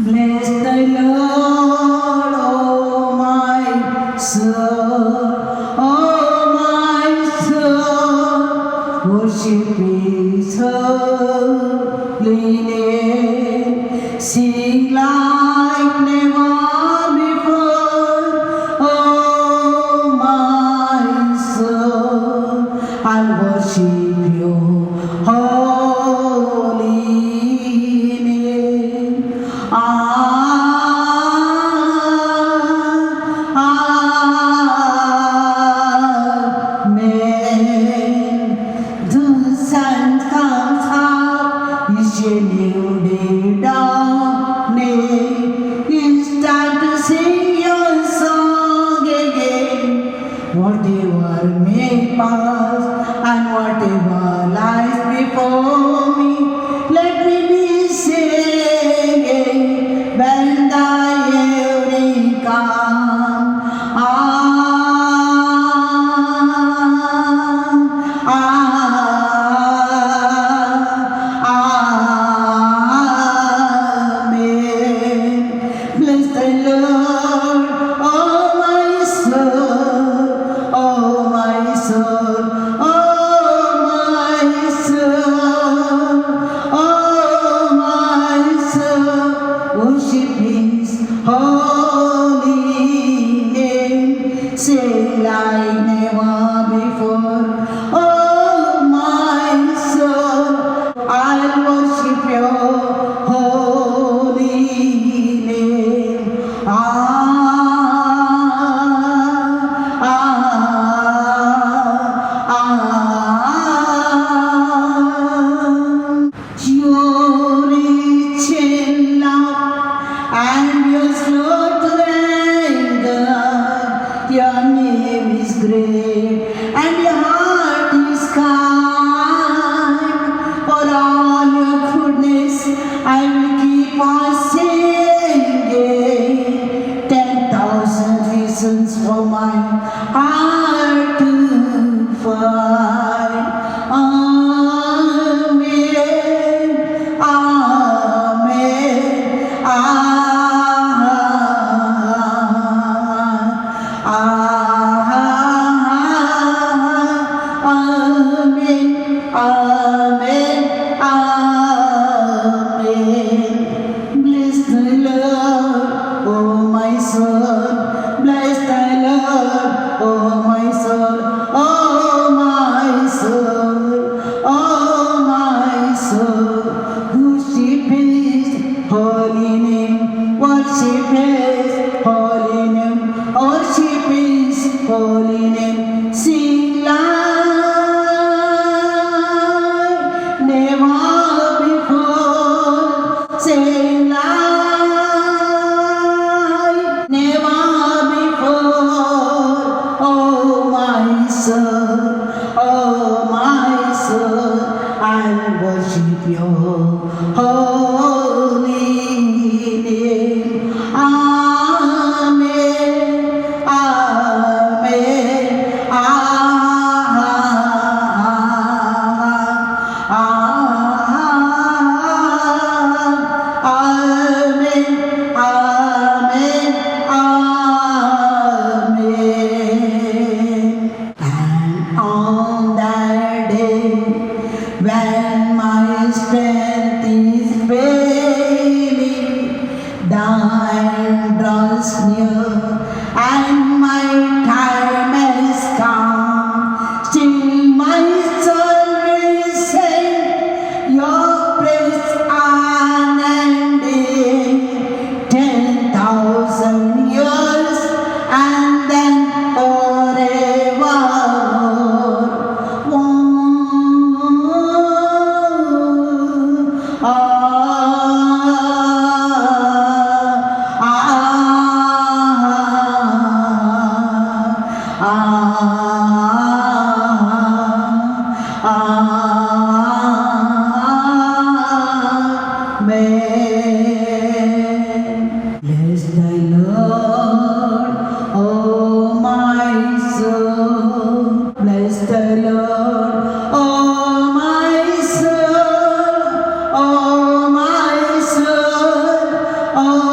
Bless the Lord, oh my soul, oh my soul, worship His holy name, sing like never before, oh my soul, I'll worship you. Holy name. Amen. The sun comes up, it's a new day dawning. It's time to sing your song again. Whatever may pass and whatever lies before me, let me be singing when the evening comes. Amen. Bless the Lord, oh my soul, oh my soul, oh my soul, oh my soul, worship His holy name, sing like never before. Oh my soul, I'll worship Your holy name. You're rich in love and you're slow to anger. Your name is great and your heart is kind. For all your goodness, I will keep on singing. 10,000 reasons for my heart to find. Amen. Amen. Amen. Amen. Amen. Bless the Lord, oh my soul. Bless the Lord, oh my soul. Oh my soul. Oh my soul. Worship His holy name. Worship His holy name. Worship His holy name. Sing like never before. Sing like never before. Oh my soul, oh my soul, I'll worship Your holy name. Amen. Amen. Amen. Amen. Amen. And on that day, when my strength is failing, thine draws near, and my time has come. Still my soul will sing Your praise unending. 10,000 years and then forevermore. Oh,